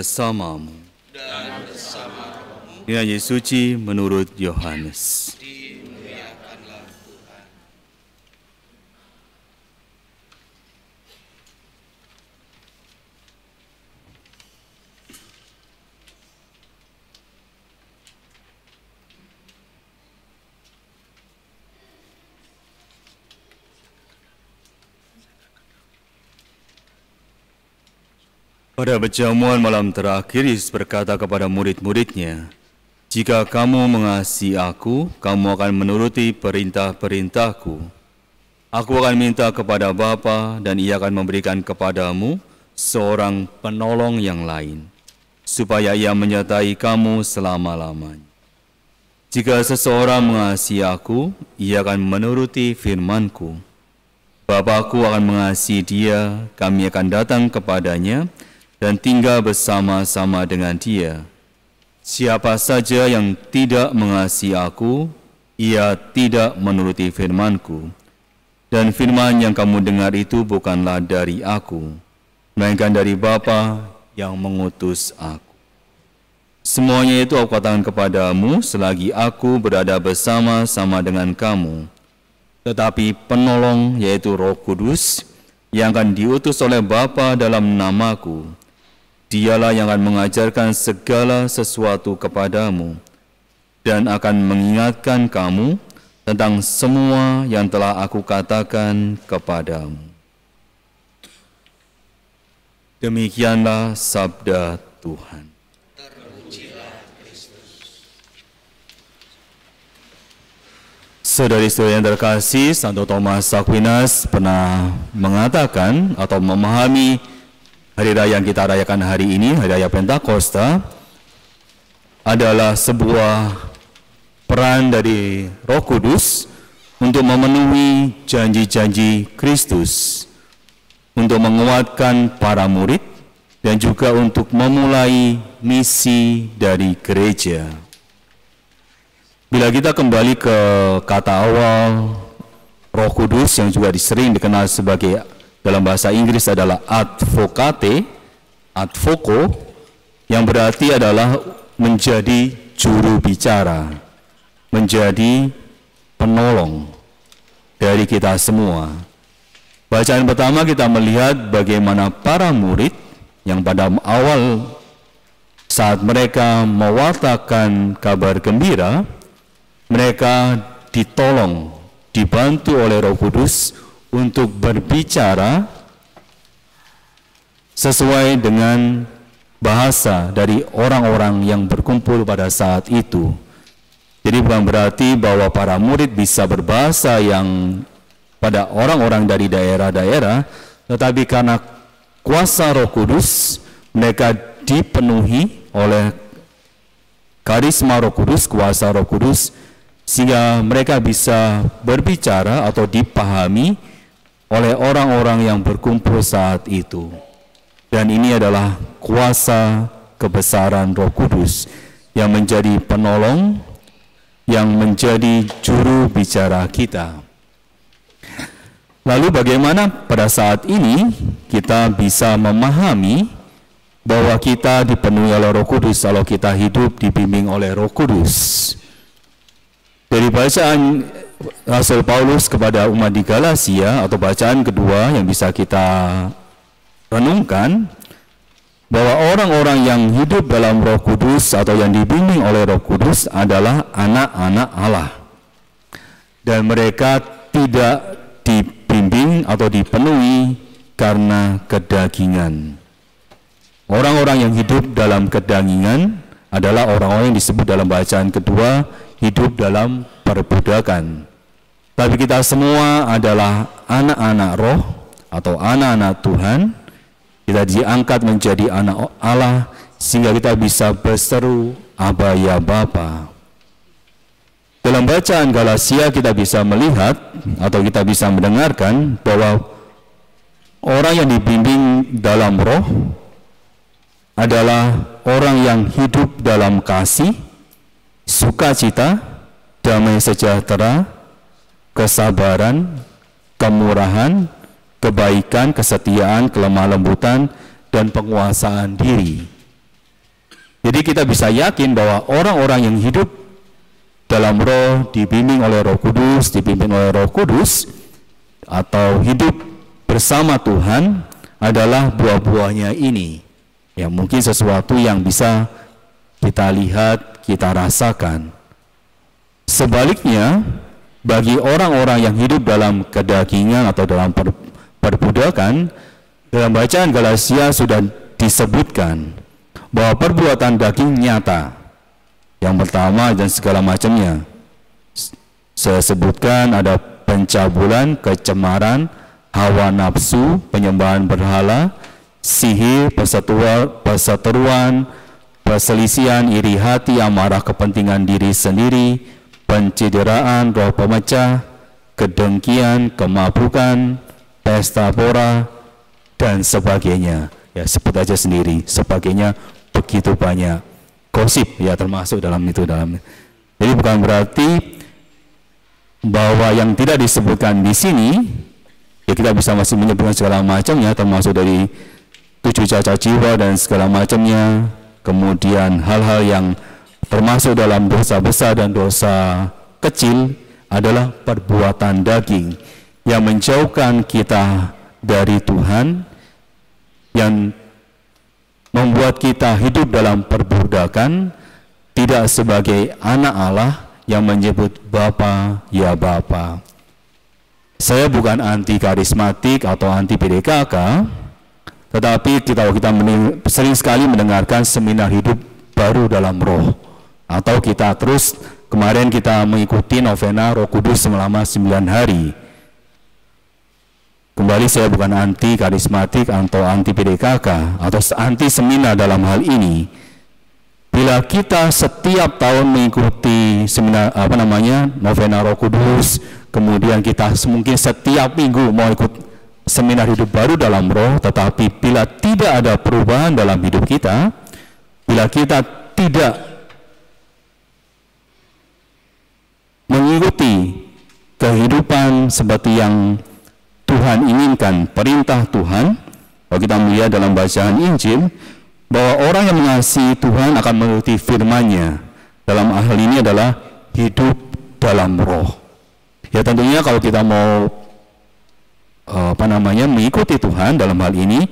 bersamamu. Dan bersama rohmu. Nyanyi suci menurut Yohanes. Dimuliakanlah Tuhan. Pada perjamuan malam terakhir, Yesus berkata kepada murid-muridnya, "Jika kamu mengasihi aku, kamu akan menuruti perintah-perintahku. Aku akan minta kepada Bapa dan Ia akan memberikan kepadamu seorang penolong yang lain, supaya Ia menyertai kamu selama-lamanya. Jika seseorang mengasihi aku, ia akan menuruti firman-Ku. Bapa-Ku akan mengasihi dia, kami akan datang kepadanya, dan tinggal bersama-sama dengan dia. Siapa saja yang tidak mengasihi aku, ia tidak menuruti firman-Ku. Dan firman yang kamu dengar itu bukanlah dari aku, melainkan dari Bapa yang mengutus aku. Semuanya itu aku katakan kepadamu selagi aku berada bersama-sama dengan kamu. Tetapi penolong, yaitu Roh Kudus, yang akan diutus oleh Bapa dalam namaku, Dialah yang akan mengajarkan segala sesuatu kepadamu dan akan mengingatkan kamu tentang semua yang telah aku katakan kepadamu." Demikianlah sabda Tuhan. Terpujilah Kristus. Saudari-saudari yang terkasih, Santo Thomas Aquinas pernah mengatakan atau memahami hari raya yang kita rayakan hari ini, hari raya Pentakosta, adalah sebuah peran dari Roh Kudus untuk memenuhi janji-janji Kristus, untuk menguatkan para murid, dan juga untuk memulai misi dari gereja. Bila kita kembali ke kata awal Roh Kudus yang juga sering dikenal sebagai dalam bahasa Inggris adalah advocate, advoco, yang berarti adalah menjadi juru bicara, menjadi penolong dari kita semua. Bacaan pertama kita melihat bagaimana para murid yang pada awal saat mereka mewartakan kabar gembira, mereka ditolong, dibantu oleh Roh Kudus untuk berbicara sesuai dengan bahasa dari orang-orang yang berkumpul pada saat itu. Jadi bukan berarti bahwa para murid bisa berbahasa yang pada orang-orang dari daerah-daerah, tetapi karena kuasa Roh Kudus, mereka dipenuhi oleh karisma Roh Kudus, kuasa Roh Kudus, sehingga mereka bisa berbicara atau dipahami oleh orang-orang yang berkumpul saat itu. Dan ini adalah kuasa kebesaran Roh Kudus yang menjadi penolong, yang menjadi juru bicara kita. Lalu bagaimana pada saat ini kita bisa memahami bahwa kita dipenuhi oleh Roh Kudus kalau kita hidup dibimbing oleh Roh Kudus? Dari bacaan Rasul Paulus kepada umat di Galatia atau bacaan kedua yang bisa kita renungkan, bahwa orang-orang yang hidup dalam Roh Kudus atau yang dibimbing oleh Roh Kudus adalah anak-anak Allah, dan mereka tidak dibimbing atau dipenuhi karena kedagingan. Orang-orang yang hidup dalam kedagingan adalah orang-orang yang disebut dalam bacaan kedua hidup dalam perbudakan. Tapi kita semua adalah anak-anak roh atau anak-anak Tuhan. Kita diangkat menjadi anak Allah sehingga kita bisa berseru Aba ya Bapa. Dalam bacaan Galatia kita bisa melihat atau kita bisa mendengarkan bahwa orang yang dibimbing dalam roh adalah orang yang hidup dalam kasih, sukacita, damai sejahtera, kesabaran, kemurahan, kebaikan, kesetiaan, kelemah lembutan, dan penguasaan diri. kita bisa yakin bahwa orang-orang yang hidup dalam roh, dibimbing oleh Roh Kudus, dipimpin oleh Roh Kudus, atau hidup bersama Tuhan adalah buah-buahnya ini. Ya, mungkin sesuatu yang bisa kita lihat, kita rasakan. Sebaliknya, bagi orang-orang yang hidup dalam kedagingan atau dalam perbudakan, dalam bacaan Galatia sudah disebutkan bahwa perbuatan daging nyata. Yang pertama dan segala macamnya. Saya sebutkan ada pencabulan, kecemaran, hawa nafsu, penyembahan berhala, sihir, perseteruan, perselisihan, iri hati, amarah, kepentingan diri sendiri, pencideraan, roh pemecah, kedengkian, kemabukan, pesta pora, dan sebagainya. Ya, sebut aja sendiri, sebagainya begitu banyak. Gosip ya termasuk dalam itu. Jadi bukan berarti bahwa yang tidak disebutkan di sini, ya kita bisa masih menyebutkan segala macamnya, termasuk dari 7 cacat jiwa dan segala macamnya. Kemudian hal-hal yang termasuk dalam dosa besar dan dosa kecil adalah perbuatan daging yang menjauhkan kita dari Tuhan, yang membuat kita hidup dalam perbudakan, tidak sebagai anak Allah yang menyebut Bapa, ya Bapa. Saya bukan anti karismatik atau anti PDKK, tetapi kita sering sekali mendengarkan seminar hidup baru dalam roh. Atau kita terus, kemarin kita mengikuti novena Roh Kudus selama 9 hari. Kembali, saya bukan anti karismatik atau anti PDKK atau anti seminar dalam hal ini. Bila kita setiap tahun mengikuti seminar novena Roh Kudus, kemudian kita mungkin setiap minggu mau ikut seminar hidup baru dalam roh, tetapi bila tidak ada perubahan dalam hidup kita, bila kita tidak mengikuti kehidupan seperti yang Tuhan inginkan, perintah Tuhan, kalau kita melihat dalam bacaan Injil, bahwa orang yang mengasihi Tuhan akan menuruti firman-Nya. Dalam hal ini adalah hidup dalam roh. Ya tentunya kalau kita mau mengikuti Tuhan dalam hal ini,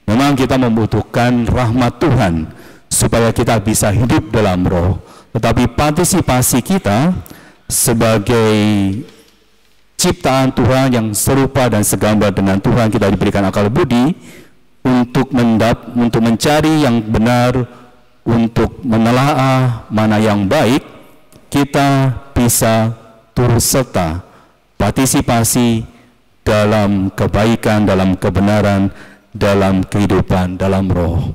memang kita membutuhkan rahmat Tuhan supaya kita bisa hidup dalam roh. Tetapi partisipasi kita sebagai ciptaan Tuhan yang serupa dan segambar dengan Tuhan, kita diberikan akal budi untuk mencari yang benar, untuk menelaah mana yang baik. Kita bisa turut serta partisipasi dalam kebaikan, dalam kebenaran, dalam kehidupan, dalam roh.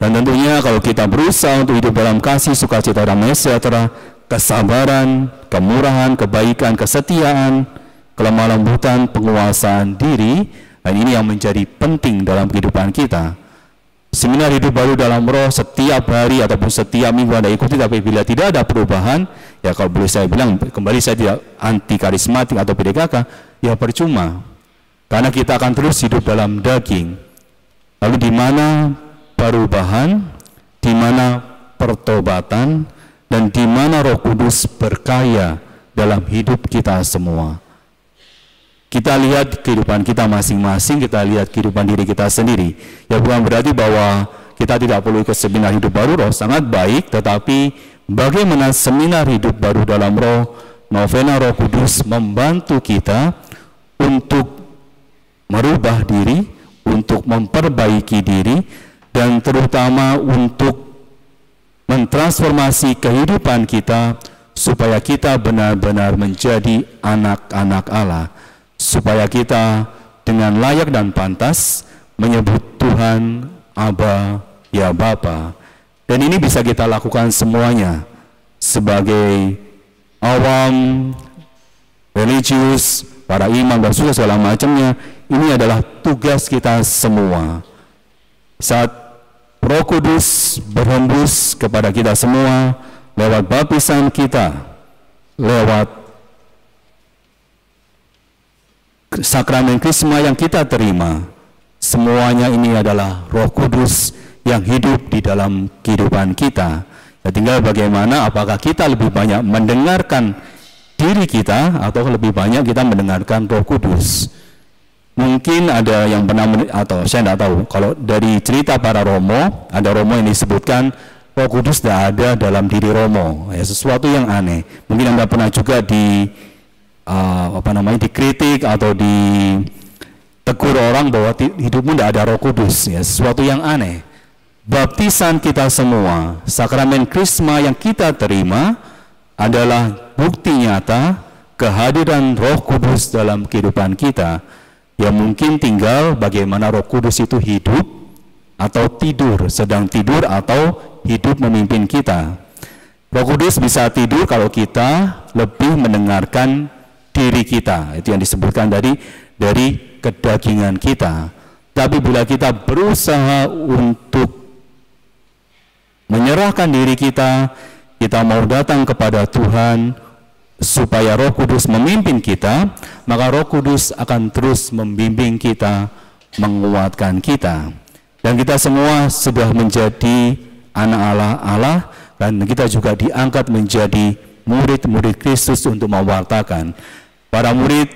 Dan tentunya kalau kita berusaha untuk hidup dalam kasih, sukacita, damai sejahtera, kesabaran, kemurahan, kebaikan, kesetiaan, kelemah lembutan, penguasaan diri, dan ini yang menjadi penting dalam kehidupan kita. Seminar hidup baru dalam roh setiap hari ataupun setiap minggu Anda ikuti, tapi bila tidak ada perubahan, ya kalau boleh saya bilang, kembali saya tidak anti karismatik atau PDKK, ya percuma. Karena kita akan terus hidup dalam daging. Lalu di mana perubahan, di mana pertobatan, dan di mana Roh Kudus berkarya dalam hidup kita semua. Kita lihat kehidupan kita masing-masing, kita lihat kehidupan diri kita sendiri. Ya bukan berarti bahwa kita tidak perlu ikut seminar hidup baru roh, sangat baik, tetapi bagaimana seminar hidup baru dalam roh, novena Roh Kudus membantu kita untuk merubah diri, untuk memperbaiki diri, dan terutama untuk mentransformasi kehidupan kita supaya kita benar-benar menjadi anak-anak Allah, supaya kita dengan layak dan pantas menyebut Tuhan Aba, ya Bapa. Dan ini bisa kita lakukan semuanya sebagai awam, religius, para imam dan segala macamnya. Ini adalah tugas kita semua. Saat Roh Kudus berhembus kepada kita semua lewat baptisan kita, lewat sakramen Krisma yang kita terima, semuanya ini adalah Roh Kudus yang hidup di dalam kehidupan kita. Ya, tinggal bagaimana, apakah kita lebih banyak mendengarkan diri kita atau lebih banyak kita mendengarkan Roh Kudus. Mungkin ada yang pernah, atau saya tidak tahu, kalau dari cerita para Romo, ada Romo yang disebutkan Roh Kudus tidak ada dalam diri Romo. Ya, sesuatu yang aneh. Mungkin Anda pernah juga dikritik atau ditegur orang bahwa hidupmu tidak ada Roh Kudus. Ya, sesuatu yang aneh. Baptisan kita semua, sakramen Krisma yang kita terima adalah bukti nyata kehadiran Roh Kudus dalam kehidupan kita. Ya, mungkin tinggal bagaimana Roh Kudus itu hidup atau tidur, sedang tidur atau hidup memimpin kita. Roh Kudus bisa tidur kalau kita lebih mendengarkan diri kita. Itu yang disebutkan dari kedagingan kita. Tapi bila kita berusaha untuk menyerahkan diri kita, kita mau datang kepada Tuhan supaya Roh Kudus memimpin kita, maka Roh Kudus akan terus membimbing kita, menguatkan kita. Dan kita semua sudah menjadi anak Allah, dan kita juga diangkat menjadi murid-murid Kristus untuk mewartakan. Para murid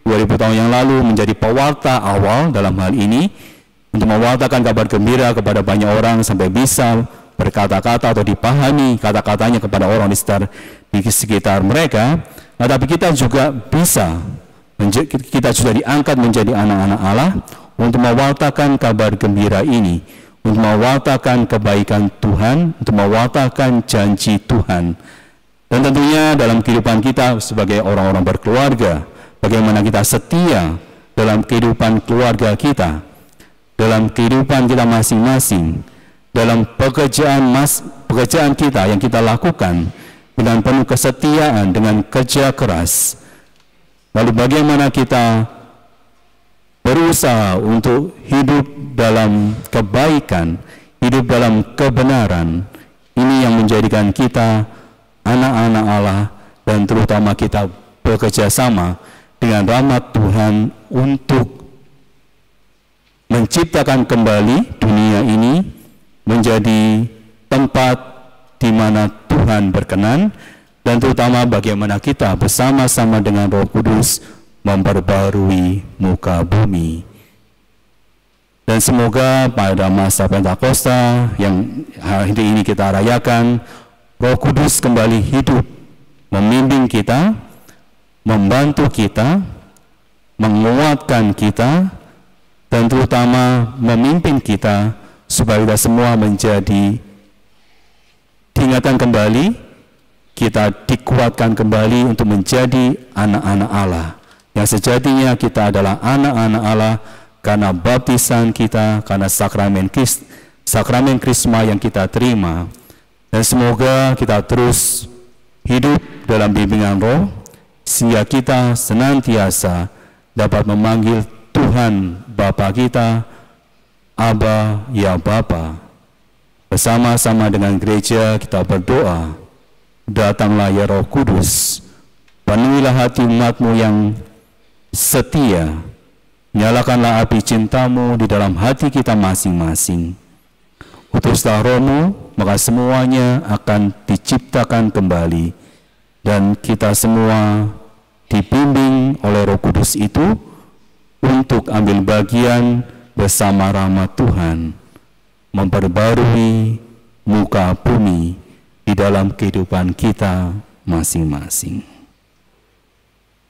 2000 tahun yang lalu menjadi pewarta awal dalam hal ini, untuk mewartakan kabar gembira kepada banyak orang sampai bisa berkata-kata atau dipahami kata-katanya kepada orang di sekitar mereka. Nah, tapi kita juga bisa, kita sudah diangkat menjadi anak-anak Allah untuk mewartakan kabar gembira ini, untuk mewartakan kebaikan Tuhan, untuk mewartakan janji Tuhan. Dan tentunya dalam kehidupan kita sebagai orang-orang berkeluarga, bagaimana kita setia dalam kehidupan keluarga kita, dalam kehidupan kita masing-masing, dalam pekerjaan kita yang kita lakukan dengan penuh kesetiaan, dengan kerja keras. Lalu bagaimana kita berusaha untuk hidup dalam kebaikan, hidup dalam kebenaran. Ini yang menjadikan kita anak-anak Allah, dan terutama kita bekerja sama dengan rahmat Tuhan untuk menciptakan kembali dunia ini menjadi tempat di mana Tuhan berkenan, dan terutama bagaimana kita bersama-sama dengan Roh Kudus memperbarui muka bumi. Dan semoga pada masa Pentakosta yang hari ini kita rayakan, Roh Kudus kembali hidup, membimbing kita, membantu kita, menguatkan kita, dan terutama memimpin kita, supaya kita semua menjadi diingatkan kembali, kita dikuatkan kembali untuk menjadi anak-anak Allah. Yang sejatinya kita adalah anak-anak Allah karena baptisan kita, karena sakramen Krisma yang kita terima. Dan semoga kita terus hidup dalam bimbingan Roh, sehingga kita senantiasa dapat memanggil Tuhan Bapa kita, Aba, ya Bapa. Bersama-sama dengan gereja kita berdoa, datanglah ya Roh Kudus, penuhilah hati umat-Mu yang setia, nyalakanlah api cinta-Mu di dalam hati kita masing-masing. Utuslah Roh-Mu, maka semuanya akan diciptakan kembali, dan kita semua dibimbing oleh Roh Kudus itu untuk ambil bagian bersama rahmat Tuhan, memperbarui muka bumi di dalam kehidupan kita masing-masing.